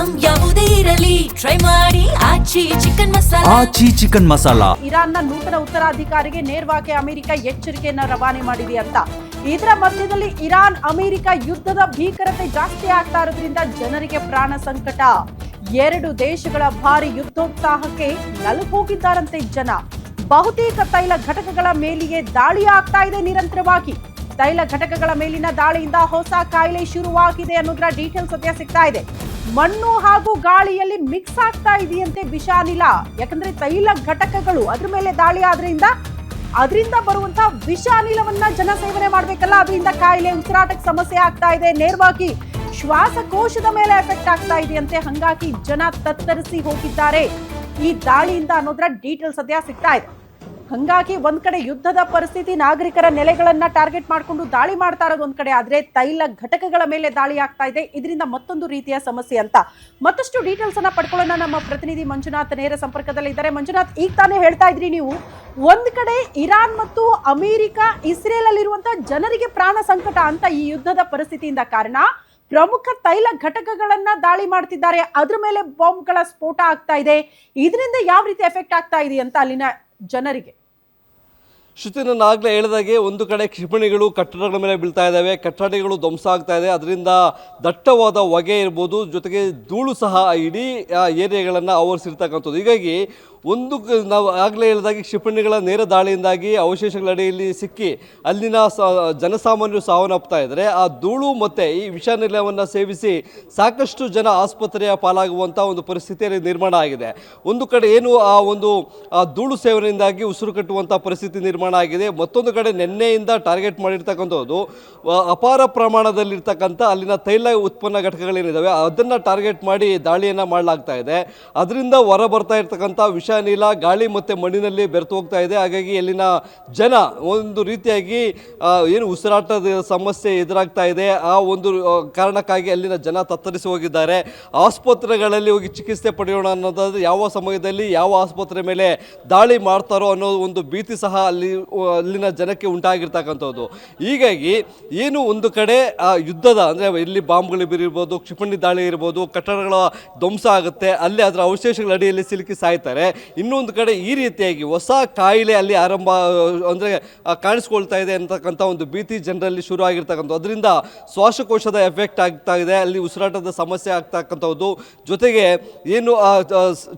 Item ಯಾವುದೇ ಇರಲಿ try ಮಾಡಿ ಆಚಿ ಚಿಕನ್ ಮಸಾಲಾ. ಇರಾನ್ನ ನೂತನ ಉತ್ತರಾಧಿಕಾರಿಗೆ ನೇರವಾಗಿ ಅಮೆರಿಕ ಎಚ್ಚರಿಕೆಯನ್ನ ರವಾನೆ ಮಾಡಿದೆ ಅಂತ. ಇದರ ಮಧ್ಯದಲ್ಲಿ ಇರಾನ್ ಅಮೆರಿಕ ಯುದ್ಧದ ಭೀಕರತೆ ಜಾಸ್ತಿ ಆಗ್ತಾ ಇರೋದ್ರಿಂದ ಜನರಿಗೆ ಪ್ರಾಣ ಸಂಕಟ. ಎರಡು ದೇಶಗಳ ಭಾರಿ ಯುದ್ಧೋತ್ಸಾಹಕ್ಕೆ ನಲುಗೋಗಿದ್ದಾರಂತೆ ಜನ. ಬಹುತೇಕ ತೈಲ ಘಟಕಗಳ ಮೇಲೆಯೇ ದಾಳಿ ಆಗ್ತಾ ಇದೆ ನಿರಂತರವಾಗಿ. ತೈಲ ಘಟಕಗಳ ಮೇಲಿನ ದಾಳಿಯಿಂದ ಹೊಸ ಕಾಯಿಲೆ ಶುರುವಾಗಿದೆ ಅನ್ನೋದರ ಡೀಟೇಲ್ಸ್ ಸದ್ಯ ಸಿಗ್ತಾ ಇದೆ. ಮಣ್ಣು ಹಾಗೂ ಗಾಳಿಯಲ್ಲಿ ಮಿಕ್ಸ್ ಆಗ್ತಾ ಇದೆಯಂತೆ ವಿಷಾನಿಲ. ಯಾಕಂದ್ರೆ ತೈಲ ಘಟಕಗಳು ಅದ್ರ ಮೇಲೆ ದಾಳಿ ಅದರಿಂದ ಬರುವಂತಹ ವಿಷಾನಿಲವನ್ನ ಜನ ಸೇವನೆ ಮಾಡ್ಬೇಕಲ್ಲ, ಅದರಿಂದ ಕಾಯಿಲೆ ಉಸಿರಾಟಕ್ಕೆ ಸಮಸ್ಯೆ ಆಗ್ತಾ ಇದೆ. ನೇರವಾಗಿ ಶ್ವಾಸಕೋಶದ ಮೇಲೆ ಎಫೆಕ್ಟ್ ಆಗ್ತಾ ಇದೆಯಂತೆ. ಹಂಗಾಗಿ ಜನ ತತ್ತರಿಸಿ ಹೋಗಿದ್ದಾರೆ ಈ ದಾಳಿಯಿಂದ ಅನ್ನೋದರ ಡೀಟೇಲ್ಸ್ ಸದ್ಯ ಸಿಗ್ತಾ ಇದೆ. ಹಂಗಾಗಿ ಒಂದ್ ಕಡೆ ಯುದ್ಧದ ಪರಿಸ್ಥಿತಿ, ನಾಗರಿಕರ ನೆಲೆಗಳನ್ನ ಟಾರ್ಗೆಟ್ ಮಾಡ್ಕೊಂಡು ದಾಳಿ ಮಾಡ್ತಾ ಇರೋದು ಒಂದ್ ಕಡೆ, ಆದ್ರೆ ತೈಲ ಘಟಕಗಳ ಮೇಲೆ ದಾಳಿ ಆಗ್ತಾ ಇದೆ. ಇದರಿಂದ ಮತ್ತೊಂದು ರೀತಿಯ ಸಮಸ್ಯೆ ಅಂತ. ಮತ್ತಷ್ಟು ಡೀಟೇಲ್ಸ್ ಅನ್ನ ಪಡ್ಕೊಳ್ಳೋಣ. ನಮ್ಮ ಪ್ರತಿನಿಧಿ ಮಂಜುನಾಥ್ ನೇರ ಸಂಪರ್ಕದಲ್ಲಿ ಇದ್ದಾರೆ. ಮಂಜುನಾಥ್, ಈಗ ತಾನೇ ಹೇಳ್ತಾ ಇದ್ರಿ ನೀವು, ಒಂದ್ ಕಡೆ ಇರಾನ್ ಮತ್ತು ಅಮೆರಿಕ, ಇಸ್ರೇಲ್ ಅಲ್ಲಿರುವಂತಹ ಜನರಿಗೆ ಪ್ರಾಣ ಸಂಕಟ ಅಂತ ಈ ಯುದ್ಧದ ಪರಿಸ್ಥಿತಿಯಿಂದ ಕಾರಣ. ಪ್ರಮುಖ ತೈಲ ಘಟಕಗಳನ್ನ ದಾಳಿ ಮಾಡ್ತಿದ್ದಾರೆ, ಅದ್ರ ಮೇಲೆ ಬಾಂಬ್ಗಳ ಸ್ಫೋಟ ಆಗ್ತಾ ಇದೆ. ಇದರಿಂದ ಯಾವ ರೀತಿ ಎಫೆಕ್ಟ್ ಆಗ್ತಾ ಇದೆ ಅಂತ ಅಲ್ಲಿನ ಜನರಿಗೆ? ಶ್ರುತಿ, ನಾನು ಆಗಲೇ ಹೇಳಿದಾಗೆ ಒಂದು ಕಡೆ ಕ್ಷಿಪಣಿಗಳು ಕಟ್ಟಡಗಳ ಮೇಲೆ ಬೀಳ್ತಾ ಇದ್ದಾವೆ, ಕಟ್ಟಡಗಳು ಧ್ವಂಸ ಆಗ್ತಾ ಇದೆ. ಅದರಿಂದ ದಟ್ಟವಾದ ಹೊಗೆ ಇರ್ಬೋದು, ಜೊತೆಗೆ ಧೂಳು ಸಹ ಇಡೀ ಏರಿಯಾಗಳನ್ನು ಆವರಿಸಿರ್ತಕ್ಕಂಥದ್ದು. ಹೀಗಾಗಿ ನಾವು ಆಗಲೇ ಹೇಳಿದಾಗೆ ಕ್ಷಿಪಣಿಗಳ ನೇರ ದಾಳಿಯಿಂದಾಗಿ ಅವಶೇಷಗಳ ಅಡಿಯಲ್ಲಿ ಸಿಕ್ಕಿ ಅಲ್ಲಿನ ಜನಸಾಮಾನ್ಯರು ಸಾವನ್ನಪ್ತಾ ಇದ್ದಾರೆ. ಆ ಧೂಳು ಮತ್ತು ಈ ವಿಷಾನಿಲವನ್ನು ಸೇವಿಸಿ ಸಾಕಷ್ಟು ಜನ ಆಸ್ಪತ್ರೆಯ ಪಾಲಾಗುವಂಥ ಒಂದು ಪರಿಸ್ಥಿತಿಯಲ್ಲಿ ನಿರ್ಮಾಣ ಆಗಿದೆ. ಒಂದು ಕಡೆ ಏನು ಆ ಧೂಳು ಸೇವನೆಯಿಂದಾಗಿ ಉಸಿರು ಕಟ್ಟುವಂಥ ಪರಿಸ್ಥಿತಿ ನಿರ್ಮಾಣ ಆಗಿದೆ. ಮತ್ತೊಂದು ಕಡೆ ನಿನ್ನೆಯಿಂದ ಟಾರ್ಗೆಟ್ ಮಾಡಿರ್ತಕ್ಕಂಥದ್ದು ಅಪಾರ ಪ್ರಮಾಣದಲ್ಲಿರ್ತಕ್ಕಂಥ ಅಲ್ಲಿನ ತೈಲ ಉತ್ಪನ್ನ ಘಟಕಗಳೇನಿದ್ದಾವೆ ಅದನ್ನು ಟಾರ್ಗೆಟ್ ಮಾಡಿ ದಾಳಿಯನ್ನು ಮಾಡಲಾಗ್ತಾ ಇದೆ. ಅದರಿಂದ ಹೊರ ಬರ್ತಾ ಇರ್ತಕ್ಕಂಥ ವಿಷಾನಿಲ ಗಾಳಿ ಮತ್ತು ಮಣ್ಣಿನಲ್ಲಿ ಬೆರೆತು ಹೋಗ್ತಾ ಇದೆ. ಹಾಗಾಗಿ ಅಲ್ಲಿನ ಜನ ಒಂದು ರೀತಿಯಾಗಿ ಏನು ಉಸಿರಾಟದ ಸಮಸ್ಯೆ ಎದುರಾಗ್ತಾ ಇದೆ. ಆ ಒಂದು ಕಾರಣಕ್ಕಾಗಿ ಅಲ್ಲಿನ ಜನ ತತ್ತರಿಸಿ ಹೋಗಿದ್ದಾರೆ. ಆಸ್ಪತ್ರೆಗಳಲ್ಲಿ ಹೋಗಿ ಚಿಕಿತ್ಸೆ ಪಡೆಯೋಣ ಅನ್ನೋದಾದ್ರೆ ಯಾವ ಸಮಯದಲ್ಲಿ ಯಾವ ಆಸ್ಪತ್ರೆ ಮೇಲೆ ದಾಳಿ ಮಾಡ್ತಾರೋ ಅನ್ನೋ ಒಂದು ಭೀತಿ ಸಹ ಅಲ್ಲಿನ ಜನಕ್ಕೆ ಉಂಟಾಗಿರ್ತಕ್ಕಂಥದ್ದು. ಹೀಗಾಗಿ ಏನು ಒಂದು ಕಡೆ ಆ ಯುದ್ಧದ ಅಂದರೆ ಇಲ್ಲಿ ಬಾಂಬ್ಗಳು ಬೀರಿರ್ಬೋದು, ಕ್ಷಿಪಣಿ ದಾಳಿ ಇರ್ಬೋದು, ಕಟ್ಟಡಗಳ ಧ್ವಂಸ ಆಗುತ್ತೆ, ಅಲ್ಲಿ ಅದರ ಅವಶೇಷಗಳ ಅಡಿಯಲ್ಲಿ ಸಿಲುಕಿ ಸಾಯ್ತಾರೆ. ಇನ್ನೊಂದು ಕಡೆ ಈ ರೀತಿಯಾಗಿ ಹೊಸ ಕಾಯಿಲೆ ಅಲ್ಲಿ ಆರಂಭ ಅಂದರೆ ಕಾಣಿಸ್ಕೊಳ್ತಾ ಇದೆ ಅಂತಕ್ಕಂಥ ಒಂದು ಭೀತಿ ಜನರಲ್ಲಿ ಶುರು ಆಗಿರ್ತಕ್ಕಂಥದ್ದು. ಅದರಿಂದ ಶ್ವಾಸಕೋಶದ ಎಫೆಕ್ಟ್ ಆಗ್ತಾ ಇದೆ, ಅಲ್ಲಿ ಉಸಿರಾಟದ ಸಮಸ್ಯೆ ಆಗ್ತಕ್ಕಂಥದ್ದು. ಜೊತೆಗೆ ಏನು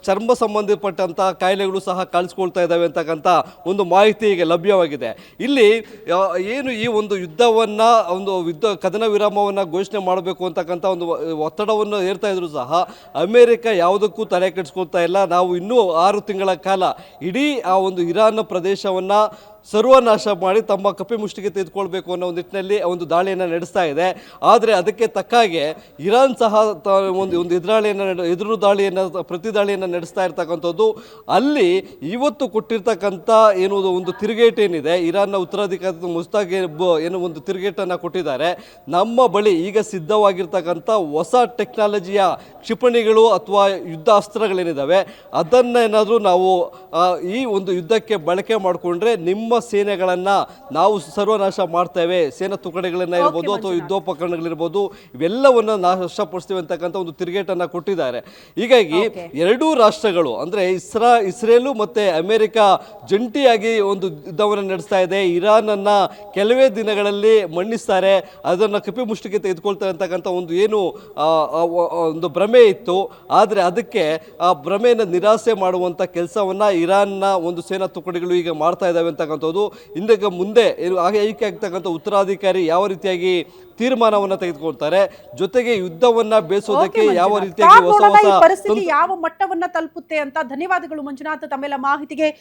ಚರ್ಮ ಸಂಬಂಧಪಟ್ಟಂಥ ಕಾಯಿಲೆಗಳು ಸಹ ಕಾಣಿಸ್ಕೊಳ್ತಾ ಇದ್ದಾವೆ ಅಂತಕ್ಕಂಥ ಒಂದು ಮಾಹಿತಿ ಈಗ ಲಭ್ಯವಾಗಿದೆ. ಇಲ್ಲಿ ಏನು ಈ ಒಂದು ಯುದ್ಧವನ್ನು ಕದನ ವಿರಾಮವನ್ನು ಘೋಷಣೆ ಮಾಡಬೇಕು ಅಂತಕ್ಕಂಥ ಒಂದು ಒತ್ತಡವನ್ನು ಏರ್ತಾ ಇದ್ರು ಸಹ ಅಮೆರಿಕ ಯಾವುದಕ್ಕೂ ತಲೆ ಕೆಡಿಸ್ಕೊಳ್ತಾ ಇಲ್ಲ. ನಾವು ಇನ್ನೂ 6 ತಿಂಗಳ ಕಾಲ ಇಡೀ ಆ ಒಂದು ಇರಾನ್ ಪ್ರದೇಶವನ್ನು ಸರ್ವನಾಶ ಮಾಡಿ ತಮ್ಮ ಕಪ್ಪಿ ಮುಷ್ಟಿಗೆ ತೆಗೆದುಕೊಳ್ಬೇಕು ಅನ್ನೋ ಒಂದು ನಿಟ್ಟಿನಲ್ಲಿ ಒಂದು ದಾಳಿಯನ್ನು ನಡೆಸ್ತಾ ಇದೆ. ಆದರೆ ಅದಕ್ಕೆ ತಕ್ಕಾಗೆ ಇರಾನ್ ಸಹ ಒಂದು ಎದುರು ದಾಳಿಯನ್ನು ಪ್ರತಿ ದಾಳಿಯನ್ನು ನಡೆಸ್ತಾ ಇರ್ತಕ್ಕಂಥದ್ದು. ಅಲ್ಲಿ ಇವತ್ತು ಕೊಟ್ಟಿರ್ತಕ್ಕಂಥ ಏನು ಒಂದು ತಿರುಗೇಟು ಏನಿದೆ, ಇರಾನ್ನ ಉತ್ತರಾಧಿಕಾರಿ ಮುಸ್ತಾಕ್ ಏನು ಒಂದು ತಿರುಗೇಟನ್ನು ಕೊಟ್ಟಿದ್ದಾರೆ. ನಮ್ಮ ಬಳಿ ಈಗ ಸಿದ್ಧವಾಗಿರ್ತಕ್ಕಂಥ ಹೊಸ ಟೆಕ್ನಾಲಜಿಯ ಕ್ಷಿಪಣಿಗಳು ಅಥವಾ ಯುದ್ಧ ಅಸ್ತ್ರಗಳೇನಿದ್ದಾವೆ ಅದನ್ನೇನಾದರೂ ನಾವು ಈ ಒಂದು ಯುದ್ಧಕ್ಕೆ ಬಳಕೆ ಮಾಡಿಕೊಂಡ್ರೆ ನಿಮ್ಮ ಸೇನೆಗಳನ್ನು ನಾವು ಸರ್ವನಾಶ ಮಾಡ್ತೇವೆ, ಸೇನಾ ತುಕಡಿಗಳನ್ನ ಇರ್ಬೋದು ಅಥವಾ ಯುದ್ಧೋಪಕರಣಗಳಿರ್ಬೋದು ಇವೆಲ್ಲವನ್ನ ನಾಶಪಡಿಸ್ತೇವೆ ಅಂತಕ್ಕಂಥ ಒಂದು ತಿರುಗೇಟನ್ನು ಕೊಟ್ಟಿದ್ದಾರೆ. ಹೀಗಾಗಿ ಎರಡೂ ರಾಷ್ಟ್ರಗಳು ಅಂದರೆ ಇಸ್ರೇಲು ಮತ್ತು ಅಮೆರಿಕ ಜಂಟಿಯಾಗಿ ಒಂದು ಯುದ್ಧವನ್ನು ನಡೆಸ್ತಾ ಇದೆ. ಇರಾನನ್ನು ಕೆಲವೇ ದಿನಗಳಲ್ಲಿ ಮಣ್ಣಿಸ್ತಾರೆ, ಅದನ್ನು ಕಪಿ ಮುಷ್ಟಿಗೆ ತೆಗೆದುಕೊಳ್ತಾರೆ ಅಂತಕ್ಕಂಥ ಒಂದು ಭ್ರಮೆ ಇತ್ತು. ಆದರೆ ಅದಕ್ಕೆ ಆ ಭ್ರಮೆಯನ್ನು ನಿರಾಸೆ ಮಾಡುವಂಥ ಕೆಲಸವನ್ನು ಇರಾನ್ನ ಒಂದು ಸೇನಾ ತುಕಡಿಗಳು ಈಗ ಮಾಡ್ತಾ ಇದ್ದಾವೆ ಅಂತಕ್ಕಂಥದ್ದು. ಇಂದಕ್ಕೆ ಮುಂದೆ ಆಯ್ಕೆ ಆಗ್ತಕ್ಕಂಥ ಉತ್ತರಾಧಿಕಾರಿ ಯಾವ ರೀತಿಯಾಗಿ ತೀರ್ಮಾನವನ್ನು ತೆಗೆದುಕೊಳ್ತಾರೆ, ಜೊತೆಗೆ ಯುದ್ಧವನ್ನ ಬೇಸೋದಕ್ಕೆ ಯಾವ ರೀತಿಯಾಗಿ ಪರಿಸ್ಥಿತಿ ಯಾವ ಮಟ್ಟವನ್ನ ತಲುಪುತ್ತೆ ಅಂತ. ಧನ್ಯವಾದಗಳು ಮಂಜುನಾಥ್ ತಮ್ಮೆಲ್ಲ ಮಾಹಿತಿಗೆ.